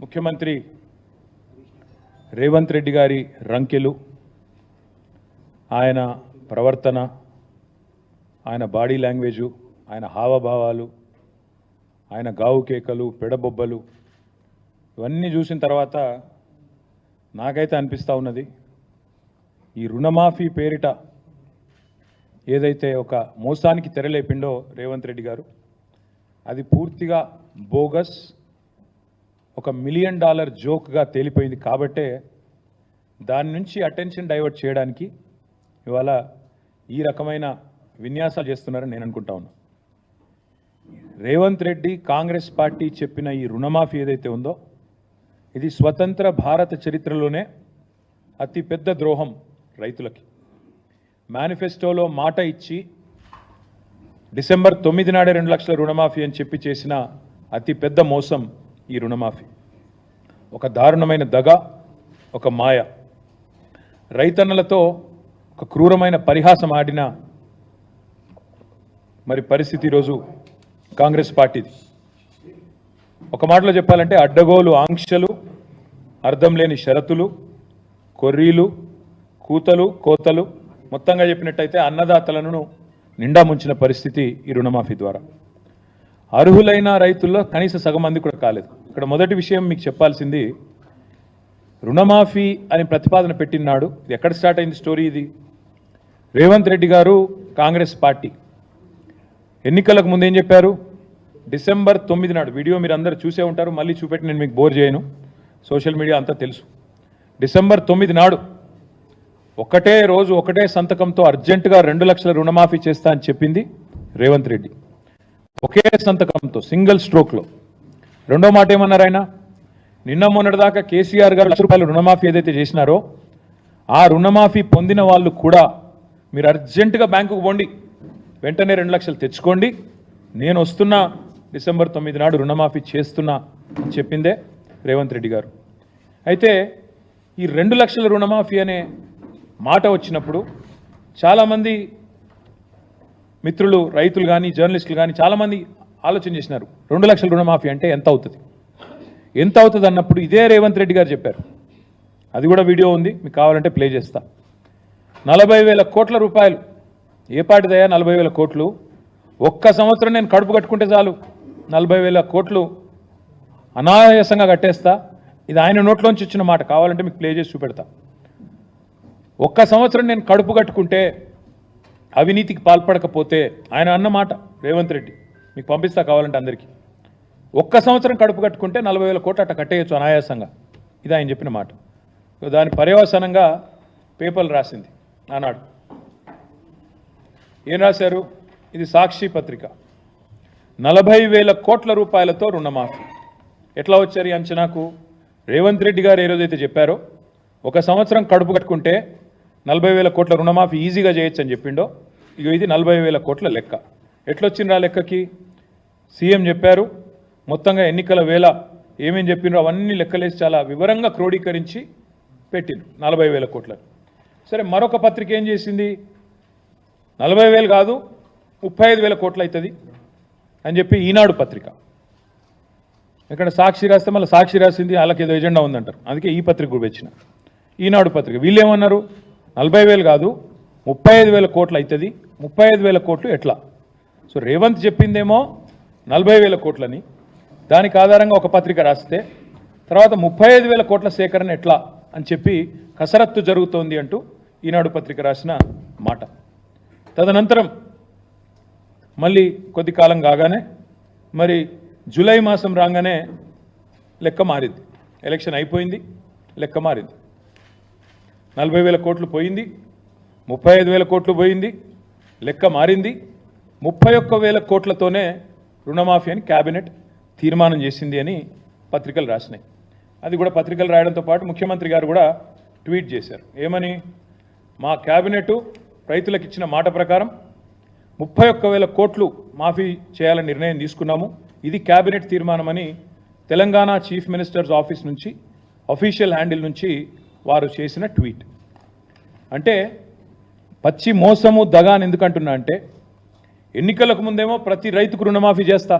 ముఖ్యమంత్రి రేవంత్ రెడ్డి గారి రంకెలు, ఆయన ప్రవర్తన, ఆయన బాడీ లాంగ్వేజు, ఆయన హావభావాలు, ఆయన గావు కేకలు, పెడబొబ్బలు ఇవన్నీ చూసిన తర్వాత నాకైతే అనిపిస్తూ ఉన్నది, ఈ రుణమాఫీ పేరిట ఏదైతే ఒక మోసానికి తెరలేపిండో రేవంత్ రెడ్డి గారు, అది పూర్తిగా బోగస్, ఒక $1 మిలియన్ జోక్గా తేలిపోయింది. కాబట్టే దాని నుంచి అటెన్షన్ డైవర్ట్ చేయడానికి ఇవాళ ఈ రకమైన విన్యాసాలు చేస్తున్నారని నేను అనుకుంటా ఉన్నా. రేవంత్ రెడ్డి కాంగ్రెస్ పార్టీ చెప్పిన ఈ రుణమాఫీ ఏదైతే ఉందో ఇది స్వతంత్ర భారత చరిత్రలోనే అతిపెద్ద ద్రోహం రైతులకి. మేనిఫెస్టోలో మాట ఇచ్చి డిసెంబర్ 9 నాడే 2 లక్షల రుణమాఫీ అని చెప్పి చేసిన అతిపెద్ద మోసం ఈ రుణమాఫీ. ఒక దారుణమైన దగ, ఒక మాయ, రైతన్నలతో ఒక క్రూరమైన పరిహాసం ఆడిన మరి పరిస్థితి ఈరోజు కాంగ్రెస్ పార్టీది. ఒక మాటలో చెప్పాలంటే అడ్డగోలు ఆంక్షలు, అర్థం లేని షరతులు, కొర్రీలు, కూతలు, కోతలు, మొత్తంగా చెప్పినట్టయితే అన్నదాతలను నిండా ముంచిన పరిస్థితి ఈ రుణమాఫీ ద్వారా. అర్హులైన రైతుల్లో కనీస సగం మంది కూడా కాలేదు. ఇక్కడ మొదటి విషయం మీకు చెప్పాల్సింది, రుణమాఫీ అని ప్రతిపాదన పెట్టినాడు ఇది ఎక్కడ స్టార్ట్ అయింది స్టోరీ? ఇది రేవంత్ రెడ్డి గారు కాంగ్రెస్ పార్టీ ఎన్నికలకు ముందు ఏం చెప్పారు? డిసెంబర్ 9 నాడు, వీడియో మీరు అందరూ చూసే ఉంటారు, మళ్ళీ చూపెట్టి నేను మీకు బోర్ చేయను, సోషల్ మీడియా అంతా తెలుసు. డిసెంబర్ 9 నాడు ఒకటే రోజు ఒకటే సంతకంతో అర్జెంటుగా 2 లక్షల రుణమాఫీ చేస్తా అని చెప్పింది రేవంత్ రెడ్డి. ఒకే సంతకంతో, సింగిల్ స్ట్రోక్లో. రెండో మాట ఏమన్నారు ఆయన? నిన్న మొన్నటిదాకా కేసీఆర్ గారు ₹1,00,000 రుణమాఫీ ఏదైతే చేసినారో ఆ రుణమాఫీ పొందిన వాళ్ళు కూడా మీరు అర్జెంటుగా బ్యాంకుకు పోండి, వెంటనే 2 లక్షలు తెచ్చుకోండి, నేను వస్తున్నా, డిసెంబర్ 9 నాడు రుణమాఫీ చేస్తున్నా అని చెప్పిందే రేవంత్ రెడ్డి గారు. అయితే ఈ 2 లక్షల రుణమాఫీ అనే మాట వచ్చినప్పుడు చాలామంది మిత్రులు, రైతులు కానీ, జర్నలిస్టులు కానీ చాలామంది ఆలోచన చేసినారు, 2 లక్షల రుణమాఫీ అంటే ఎంత అవుతుంది, ఎంత అవుతుంది అన్నప్పుడు ఇదే రేవంత్ రెడ్డి గారు చెప్పారు. అది కూడా వీడియో ఉంది, మీకు కావాలంటే ప్లే చేస్తా. 40,000 కోట్ల రూపాయలు. ఏ పాటిదయా 40,000 కోట్లు? ఒక్క సంవత్సరం నేను కడుపు కట్టుకుంటే చాలు 40,000 కోట్లు అనాయాసంగా కట్టేస్తా. ఇది ఆయన నోట్లోంచి వచ్చిన మాట, కావాలంటే మీకు ప్లే చేసి చూపెడతా. ఒక్క సంవత్సరం నేను కడుపు కట్టుకుంటే, అవినీతికి పాల్పడకపోతే, ఆయన అన్నమాట రేవంత్ రెడ్డి, మీకు పంపిస్తా కావాలంటే అందరికీ. ఒక్క సంవత్సరం కడుపు కట్టుకుంటే 40,000 కోట్లు అట్ట కట్టేయచ్చు అనాయాసంగా, ఇది ఆయన చెప్పిన మాట. దాని పర్యవసానంగా పేపర్లు రాసింది ఆనాడు. ఏం రాశారు? ఇది సాక్షి పత్రిక. 40,000 కోట్ల రూపాయలతో రుణమాఫీ. ఎట్లా వచ్చారు ఈ అంచనాకు? రేవంత్ రెడ్డి గారు ఏ రోజైతే చెప్పారో ఒక సంవత్సరం కడుపు కట్టుకుంటే 40,000 కోట్ల రుణమాఫీ ఈజీగా చేయొచ్చు అని చెప్పిండో, ఇక ఇది 40,000 కోట్ల లెక్క. ఎట్లొచ్చిండ్రు ఆ లెక్కకి? సీఎం చెప్పారు, మొత్తంగా ఎన్నికల వేళ ఏమేం చెప్పిండ్రో అవన్నీ లెక్కలేసి చాలా వివరంగా క్రోడీకరించి పెట్టిండ్రు 40,000 కోట్లను. సరే, మరొక పత్రిక ఏం చేసింది? 40,000 కాదు 35,000 కోట్లు అవుతుంది అని చెప్పి ఈనాడు పత్రిక. ఇక్కడ సాక్షి రాస్తే మళ్ళీ సాక్షి రాసింది వాళ్ళకి ఏదో ఎజెండా ఉందంటారు, అందుకే ఈ పత్రిక కూడా వచ్చిన. ఈనాడు పత్రిక వీళ్ళు ఏమన్నారు? 40,000 కాదు 35,000 కోట్లు అవుతుంది. 35,000 కోట్లు ఎట్లా? సో రేవంత్ చెప్పిందేమో 40,000 కోట్లని, దానికి ఆధారంగా ఒక పత్రిక రాస్తే తర్వాత 35,000 కోట్ల సేకరణ ఎట్లా అని చెప్పి కసరత్తు జరుగుతోంది అంటూ ఈనాడు పత్రిక రాసిన మాట. తదనంతరం మళ్ళీ కొద్ది కాలం కాగానే మరి జూలై మాసం రాగానే లెక్క మారింది. ఎలక్షన్ అయిపోయింది, లెక్క మారింది. 40,000 కోట్లు పోయింది, 35,000 కోట్లు పోయింది, లెక్క మారింది. 31,000 కోట్లతోనే రుణమాఫీ అని క్యాబినెట్ తీర్మానం చేసింది అని పత్రికలు రాసినాయి. అది కూడా పత్రికలు రాయడంతో పాటు ముఖ్యమంత్రి గారు కూడా ట్వీట్ చేశారు. ఏమని? మా క్యాబినెట్ రైతులకు ఇచ్చిన మాట ప్రకారం 31,000 కోట్లు మాఫీ చేయాలని నిర్ణయం తీసుకున్నాము, ఇది క్యాబినెట్ తీర్మానం అని తెలంగాణ చీఫ్ మినిస్టర్స్ ఆఫీస్ నుంచి, అఫీషియల్ హ్యాండిల్ నుంచి వారు చేసిన ట్వీట్. అంటే పచ్చి మోసము, దగా అని ఎందుకంటున్నా అంటే, ఎన్నికలకు ముందేమో ప్రతి రైతుకు రుణమాఫీ చేస్తా,